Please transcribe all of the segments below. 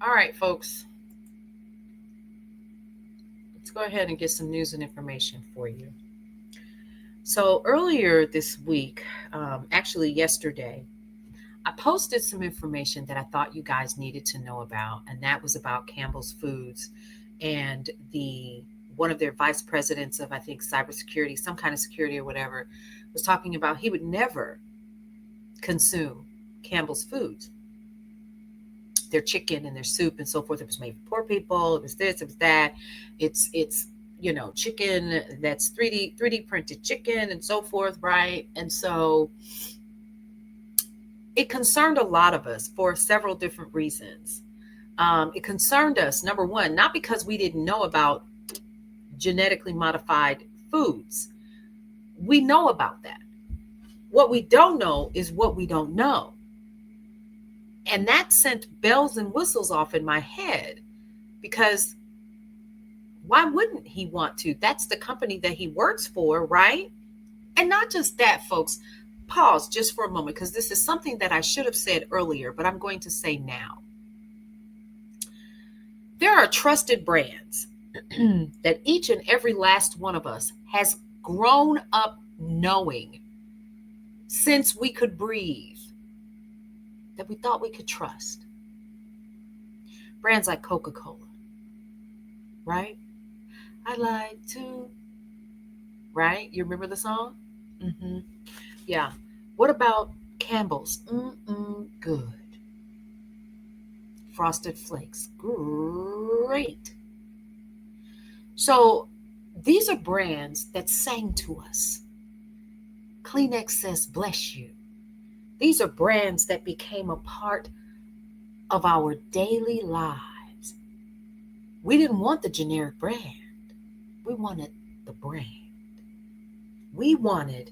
All right, folks, let's go ahead and get some news and information for you. So, earlier this week, actually yesterday, I posted some information that I thought you guys needed to know about, and that was about Campbell's Foods and the one of their vice presidents of, I think, cybersecurity, some kind of security or whatever, was talking about he would never consume Campbell's Foods, their chicken and their soup and so forth. It was made for poor people. It was this, it was that. It's chicken that's 3D printed chicken and so forth, right? And so it concerned a lot of us for several different reasons. It concerned us, number one, not because we didn't know about genetically modified foods. We know about that. What we don't know is what we don't know. And that sent bells and whistles off in my head because why wouldn't he want to? That's the company that he works for, right? And not just that, folks. Pause just for a moment because this is something that I should have said earlier, but I'm going to say now. There are trusted brands that each and every last one of us has grown up knowing since we could breathe, that we thought we could trust. Brands like Coca-Cola, right? I like to, right? You remember the song? Mm-hmm. Yeah. What about Campbell's? Good. Frosted Flakes, great. So these are brands that sang to us. Kleenex says, bless you. These are brands that became a part of our daily lives. We didn't want the generic brand. We wanted the brand. We wanted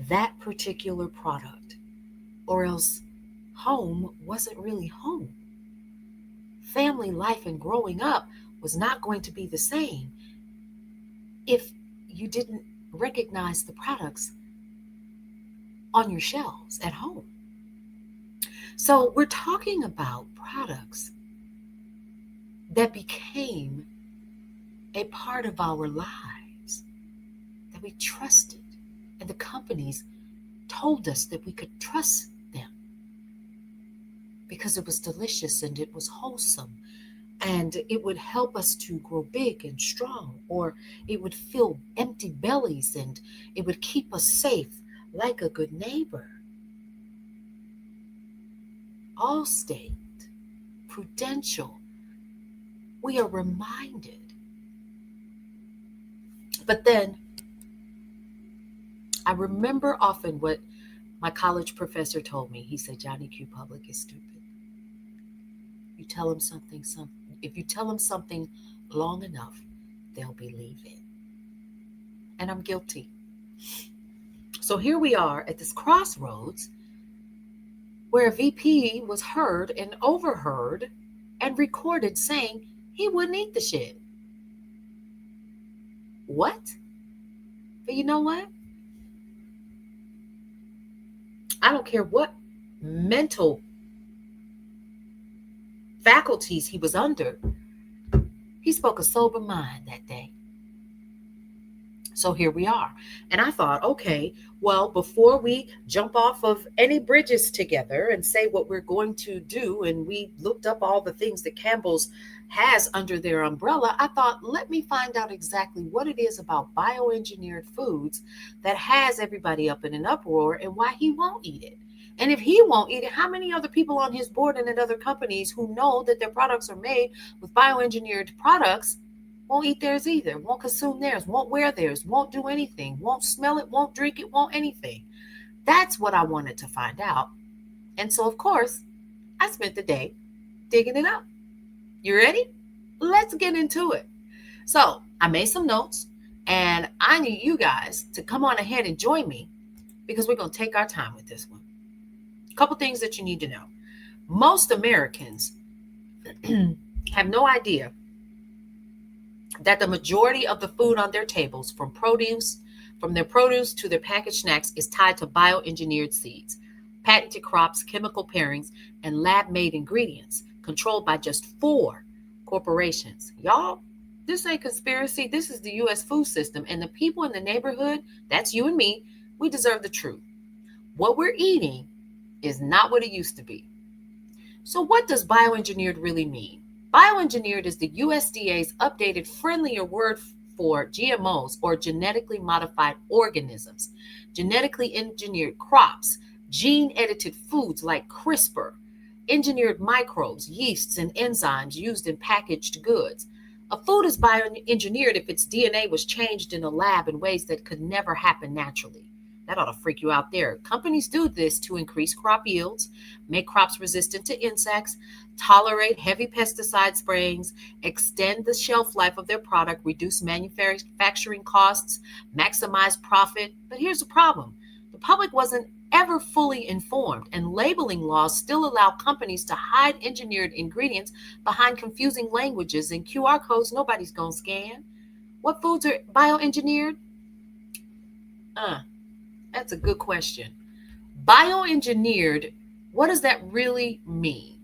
that particular product, or else home wasn't really home. Family life and growing up was not going to be the same if you didn't recognize the products on your shelves at home. So we're talking about products that became a part of our lives, that we trusted, and the companies told us that we could trust them because it was delicious and it was wholesome and it would help us to grow big and strong, or it would fill empty bellies and it would keep us safe like a good neighbor. Allstate, Prudential, we are reminded. But then I remember often what my college professor told me. He said, Johnny Q. Public is stupid. You tell them something, if you tell them something long enough, they'll believe it. And I'm guilty. So here we are at this crossroads where a VP was heard and overheard and recorded saying he wouldn't eat the shit. What? But you know what? I don't care what mental faculties he was under. He spoke a sober mind that day. So here we are. And I thought, okay, well, before we jump off of any bridges together and say what we're going to do, and we looked up all the things that Campbell's has under their umbrella, I thought, let me find out exactly what it is about bioengineered foods that has everybody up in an uproar and why he won't eat it. And if he won't eat it, how many other people on his board and at other companies who know that their products are made with bioengineered products won't eat theirs either, won't consume theirs, won't wear theirs, won't do anything, won't smell it, won't drink it, won't anything? That's what I wanted to find out. And so, of course, I spent the day digging it up. You ready? Let's get into it. So I made some notes and I need you guys to come on ahead and join me because we're going to take our time with this one. A couple things that you need to know. Most Americans have no idea that the majority of the food on their tables, from their produce to their packaged snacks, is tied to bioengineered seeds, patented crops, chemical pairings, and lab-made ingredients controlled by just 4 corporations. Y'all, this ain't conspiracy. This is the U.S. food system. And the people in the neighborhood, that's you and me, we deserve the truth. What we're eating is not what it used to be. So what does bioengineered really mean? Bioengineered is the USDA's updated, friendlier word for GMOs, or genetically modified organisms, genetically engineered crops, gene-edited foods like CRISPR, engineered microbes, yeasts, and enzymes used in packaged goods. A food is bioengineered if its DNA was changed in a lab in ways that could never happen naturally. That ought to freak you out there. Companies do this to increase crop yields, make crops resistant to insects, tolerate heavy pesticide sprayings, extend the shelf life of their product, reduce manufacturing costs, maximize profit. But here's the problem. The public wasn't ever fully informed, and labeling laws still allow companies to hide engineered ingredients behind confusing languages and QR codes nobody's going to scan. What foods are bioengineered? That's a good question. Bioengineered, what does that really mean?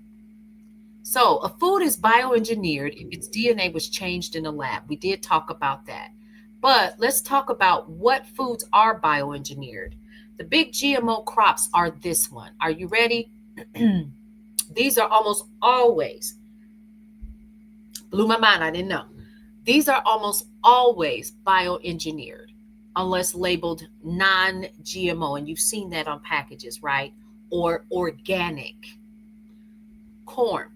So, a food is bioengineered if its DNA was changed in a lab. We did talk about that. But let's talk about what foods are bioengineered. The big GMO crops are this one. Are you ready? These are almost always, blew my mind, I didn't know. These are almost always bioengineered, unless labeled non-GMO, and you've seen that on packages, right? Or organic. Corn,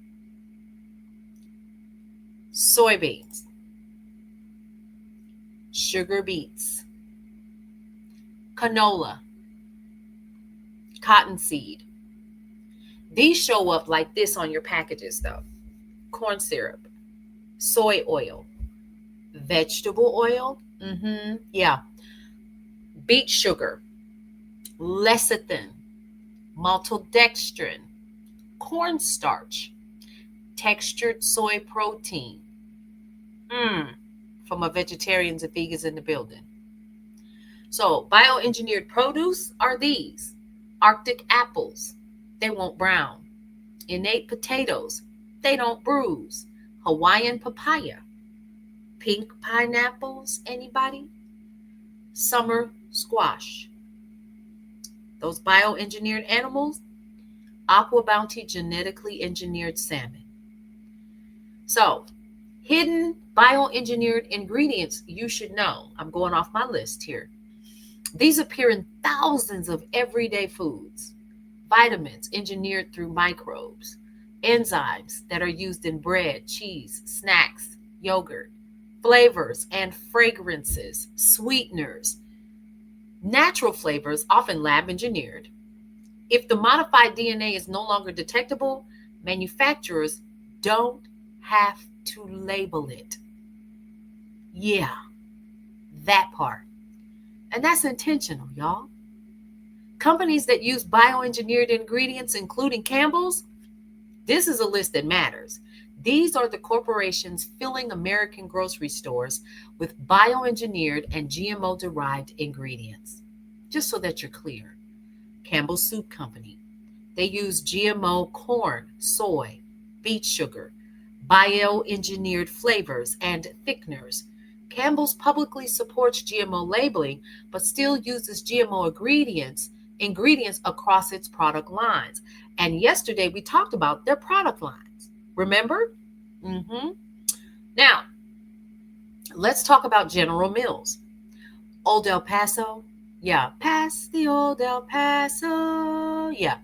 soybeans, sugar beets, canola, cottonseed. These show up like this on your packages though. Corn syrup, soy oil, vegetable oil, yeah, beet sugar, lecithin, maltodextrin, cornstarch, textured soy protein. For my vegetarians and vegans in the building. So bioengineered produce are these: Arctic apples, they won't brown; innate potatoes, they don't bruise; Hawaiian papaya, pink pineapples, anybody? Summer squash. Those bioengineered animals, Aqua Bounty genetically engineered salmon. So, hidden bioengineered ingredients you should know. I'm going off my list here. These appear in thousands of everyday foods. Vitamins engineered through microbes. Enzymes that are used in bread, cheese, snacks, yogurt. Flavors and fragrances. Sweeteners. Natural flavors, often lab engineered. If the modified DNA is no longer detectable, manufacturers don't have to label it. Yeah, that part. And that's intentional, y'all. Companies that use bioengineered ingredients, including Campbell's, this is a list that matters. These are the corporations filling American grocery stores with bioengineered and GMO-derived ingredients. Just so that you're clear. Campbell's Soup Company. They use GMO corn, soy, beet sugar, bioengineered flavors, and thickeners. Campbell's publicly supports GMO labeling, but still uses GMO ingredients across its product lines. And yesterday we talked about their product lines. Remember? Now, let's talk about General Mills. Old El Paso. Yeah, pass the old El Paso. Yeah.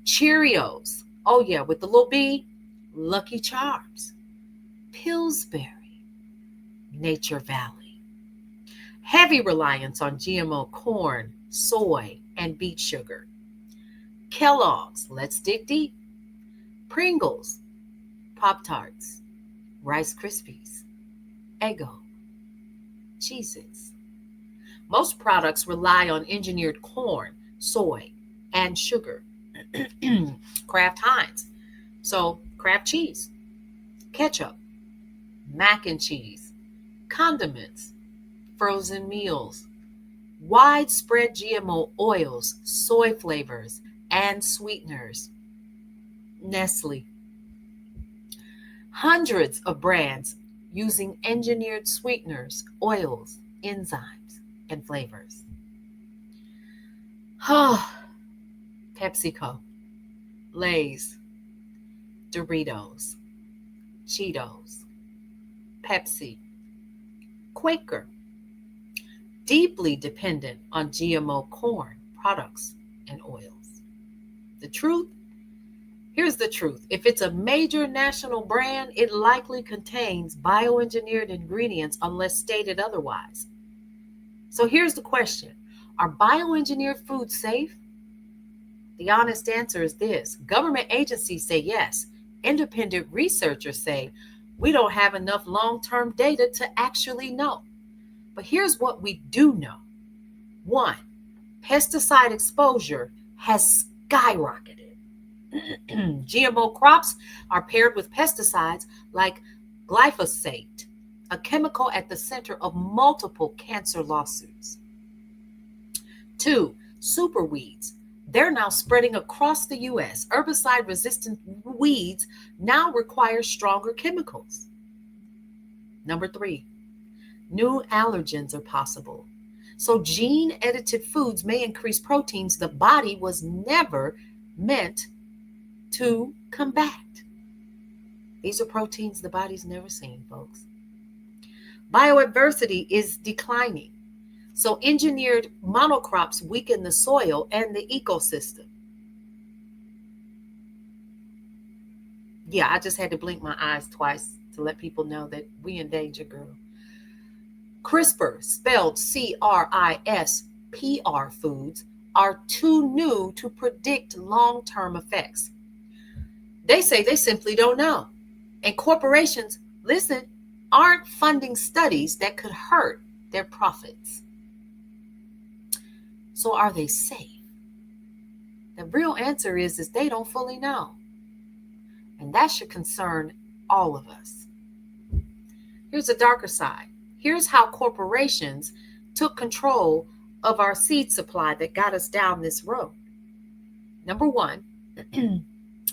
Cheerios. Oh, yeah, with the little B. Lucky Charms. Pillsbury. Nature Valley. Heavy reliance on GMO corn, soy, and beet sugar. Kellogg's. Let's dig deep. Pringles. Pop-Tarts. Rice Krispies. Eggo. Cheez-Its. Most products rely on engineered corn, soy, and sugar. Kraft Heinz. So, Kraft cheese, ketchup, mac and cheese, condiments, frozen meals, widespread GMO oils, soy flavors, and sweeteners. Nestle. hundreds of brands using engineered sweeteners, oils, enzymes, and flavors. PepsiCo, Lay's, Doritos, Cheetos, Pepsi, Quaker, deeply dependent on GMO corn products and oils. The truth? Here's the truth. If it's a major national brand, it likely contains bioengineered ingredients unless stated otherwise. So here's the question. Are bioengineered foods safe? The honest answer is this. Government agencies say yes. Independent researchers say we don't have enough long-term data to actually know. But here's what we do know. 1, pesticide exposure has skyrocketed. GMO crops are paired with pesticides like glyphosate, a chemical at the center of multiple cancer lawsuits. 2, superweeds. They're now spreading across the U.S. Herbicide-resistant weeds now require stronger chemicals. Number 3, new allergens are possible. So gene-edited foods may increase proteins the body was never meant to combat. These are proteins the body's never seen, folks. Biodiversity is declining. So engineered monocrops weaken the soil and the ecosystem. Yeah, I just had to blink my eyes twice to let people know that we in danger, girl. CRISPR, spelled CRISPR foods, are too new to predict long-term effects. They say they simply don't know. And corporations, listen, aren't funding studies that could hurt their profits. So are they safe? The real answer is they don't fully know. And that should concern all of us. Here's a darker side. Here's how corporations took control of our seed supply that got us down this road. Number 1,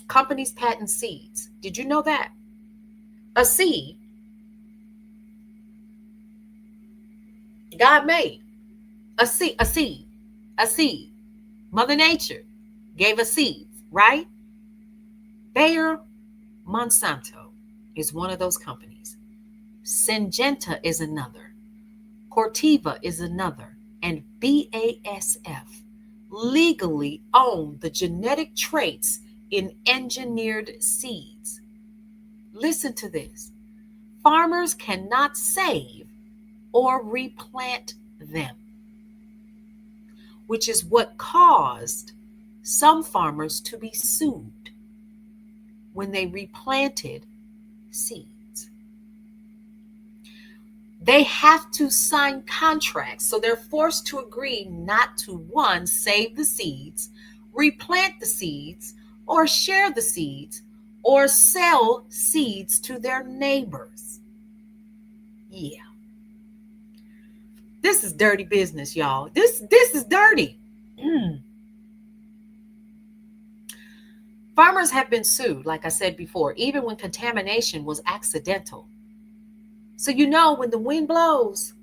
companies patent seeds. Did you know that? A seed God made. A seed. Mother Nature gave us seeds, right? Bayer Monsanto is one of those companies. Syngenta is another. Corteva is another. And BASF legally own the genetic traits in engineered seeds. Listen to this. Farmers cannot save or replant them, which is what caused some farmers to be sued when they replanted seeds. They have to sign contracts, so they're forced to agree not to, 1, save the seeds, replant the seeds, or share the seeds, or sell seeds to their neighbors. Yeah. This is dirty business, y'all. This is dirty. Farmers have been sued, like I said before, even when contamination was accidental. So when the wind blows,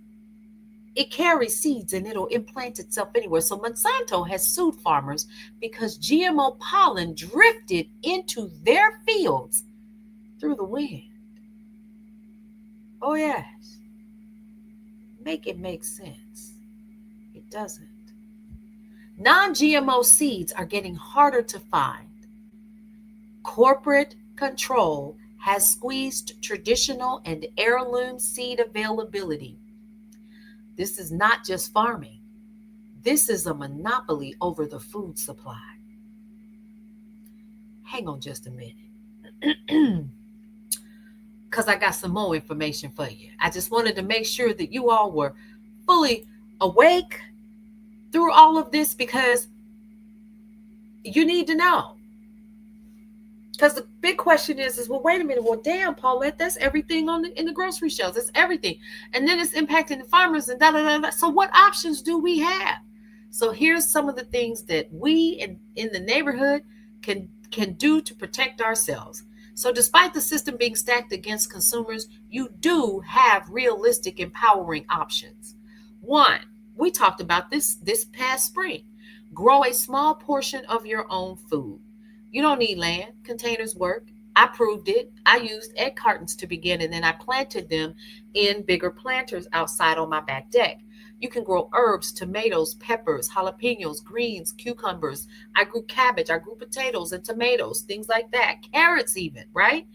it carries seeds and it'll implant itself anywhere. So Monsanto has sued farmers because GMO pollen drifted into their fields through the wind. Oh, yes. Make it make sense. It doesn't. Non-GMO seeds are getting harder to find. Corporate control has squeezed traditional and heirloom seed availability. This is not just farming. This is a monopoly over the food supply. Hang on just a minute. Because I got some more information for you. I just wanted to make sure that you all were fully awake through all of this, because you need to know. Because the big question is, well, wait a minute. Well, damn, Paulette, that's everything in the grocery shelves. That's everything. And then it's impacting the farmers and da-da-da-da. So what options do we have? So here's some of the things that we in the neighborhood can do to protect ourselves. So despite the system being stacked against consumers, you do have realistic, empowering options. One, we talked about this past spring. Grow a small portion of your own food. You don't need land. Containers work. I proved it. I used egg cartons to begin, and then I planted them in bigger planters outside on my back deck. You can grow herbs, tomatoes, peppers, jalapenos, greens, cucumbers. I grew cabbage, I grew potatoes and tomatoes, things like that. Carrots, even, right?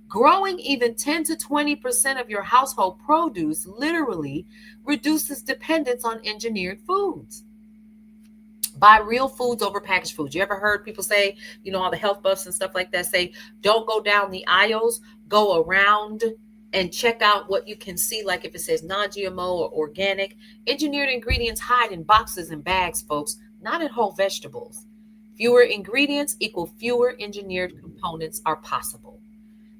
Growing even 10 to 20% of your household produce literally reduces dependence on engineered foods. Buy real foods over packaged foods. You ever heard people say, all the health buffs and stuff like that say, don't go down the aisles, go around and check out what you can see, like if it says non-GMO or organic. Engineered ingredients hide in boxes and bags, folks, not in whole vegetables. Fewer ingredients equal fewer engineered components are possible.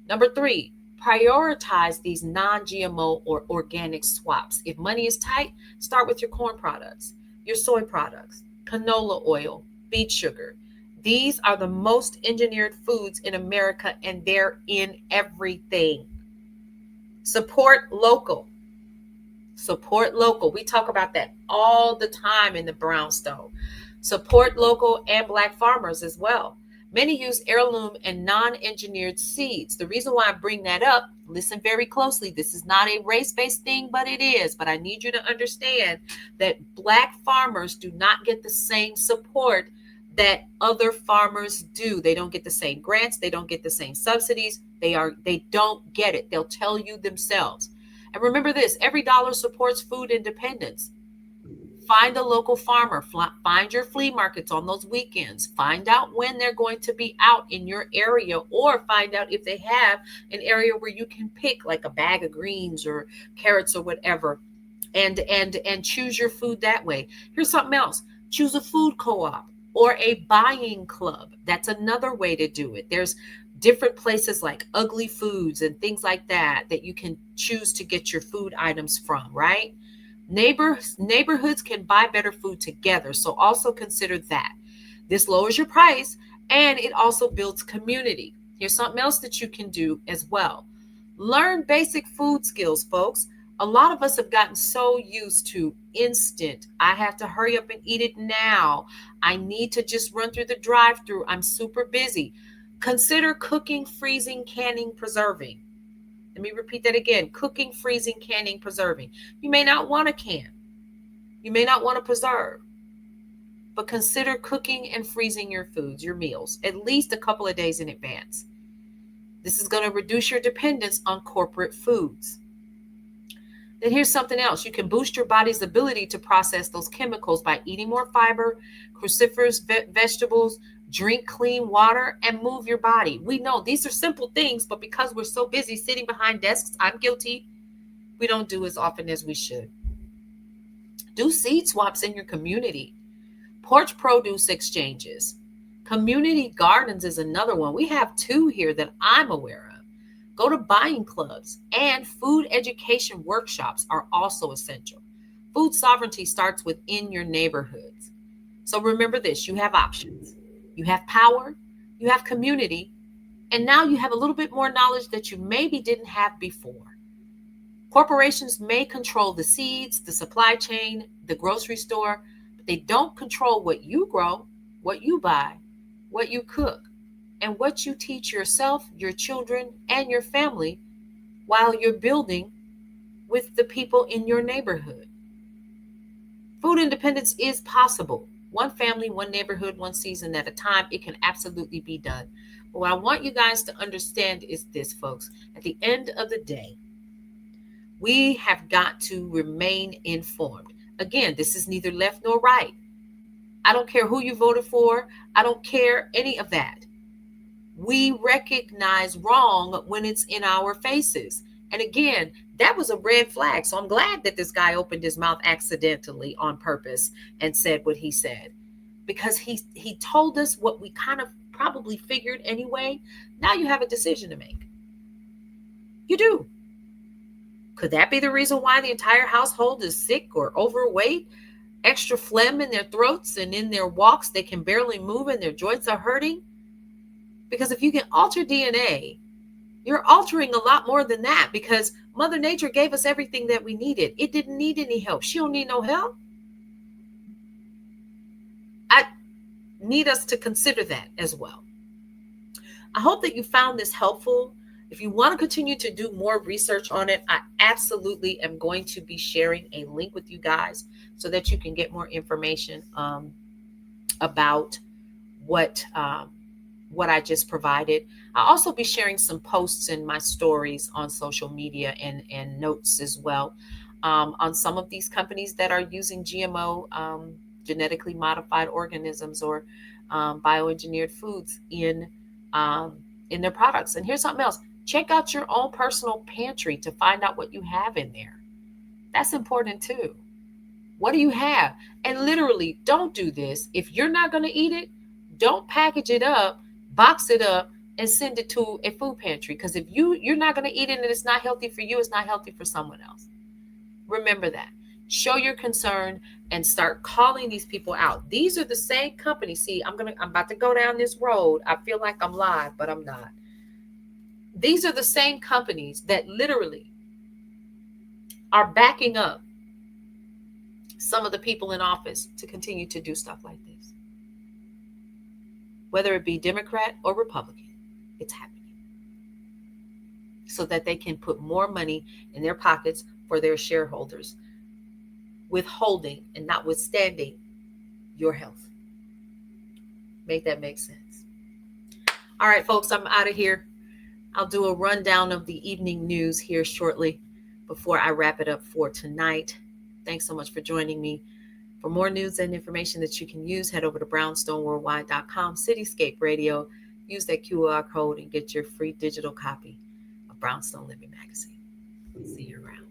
Number 3, prioritize these non-GMO or organic swaps. If money is tight, start with your corn products, your soy products, canola oil, beet sugar. These are the most engineered foods in America, and they're in everything. Support local. Support local. We talk about that all the time in the Brownstone. Support local and Black farmers as well. Many use heirloom and non-engineered seeds. The reason why I bring that up, listen very closely. This is not a race-based thing, but it is. But I need you to understand that Black farmers do not get the same support that other farmers do. They don't get the same grants. They don't get the same subsidies. They don't get it. They'll tell you themselves. And remember this, every dollar supports food independence. Find a local farmer, find your flea markets on those weekends, find out when they're going to be out in your area, or find out if they have an area where you can pick like a bag of greens or carrots or whatever, and choose your food that way. Here's something else. Choose a food co-op or a buying club. That's another way to do it. There's different places like Ugly Foods and things like that you can choose to get your food items from, right? Neighborhoods can buy better food together, so also consider that. This lowers your price, and it also builds community. Here's something else that you can do as well. Learn basic food skills, folks. A lot of us have gotten so used to instant. I have to hurry up and eat it now. I need to just run through the drive-thru. I'm super busy. Consider cooking, freezing, canning, preserving. Let me repeat that again. Cooking, freezing, canning, preserving. You may not want to can. You may not want to preserve. But consider cooking and freezing your foods, your meals, at least a couple of days in advance. This is going to reduce your dependence on corporate foods. Then here's something else. You can boost your body's ability to process those chemicals by eating more fiber, cruciferous vegetables, drink clean water, and move your body. We know these are simple things, but because we're so busy sitting behind desks, I'm guilty, we don't do as often as we should. Do seed swaps in your community. Porch produce exchanges. Community gardens is another one. We have 2 here that I'm aware of. Go to buying clubs, and food education workshops are also essential. Food sovereignty starts within your neighborhoods. So remember this, you have options. You have power, you have community, and now you have a little bit more knowledge that you maybe didn't have before. Corporations may control the seeds, the supply chain, the grocery store, but they don't control what you grow, what you buy, what you cook, and what you teach yourself, your children, and your family while you're building with the people in your neighborhood. Food independence is possible. One family, one neighborhood, one season at a time. It can absolutely be done. But what I want you guys to understand is this, folks. At the end of the day, we have got to remain informed. Again, this is neither left nor right. I don't care who you voted for. I don't care any of that. We recognize wrong when it's in our faces. And again, that was a red flag. So I'm glad that this guy opened his mouth accidentally on purpose and said what he said, because he told us what we kind of probably figured anyway. Now you have a decision to make. You do. Could that be the reason why the entire household is sick or overweight, extra phlegm in their throats, and in their walks they can barely move and their joints are hurting? Because if you can alter DNA You're altering a lot more than that, because Mother Nature gave us everything that we needed. It didn't need any help. She don't need no help. I need us to consider that as well. I hope that you found this helpful. If you want to continue to do more research on it, I absolutely am going to be sharing a link with you guys so that you can get more information about what I just provided. I'll also be sharing some posts in my stories on social media and notes as well, on some of these companies that are using GMO, genetically modified organisms, or bioengineered foods um, in their products. And here's something else: check out your own personal pantry to find out what you have in there. That's important too. What do you have? And literally, don't do this. If you're not going to eat it, don't package it up, box it up, and send it to a food pantry. Because if you're not going to eat it and it's not healthy for you, it's not healthy for someone else. Remember that. Show your concern and start calling these people out. These are the same companies. See, I'm about to go down this road. I feel like I'm live, but I'm not. These are the same companies that literally are backing up some of the people in office to continue to do stuff like this. Whether it be Democrat or Republican, it's happening. So that they can put more money in their pockets for their shareholders, withholding and notwithstanding your health. Make that make sense. All right, folks, I'm out of here. I'll do a rundown of the evening news here shortly before I wrap it up for tonight. Thanks so much for joining me. For more news and information that you can use, head over to brownstoneworldwide.com, Cityscape Radio. Use that QR code and get your free digital copy of Brownstone Living Magazine. See you around.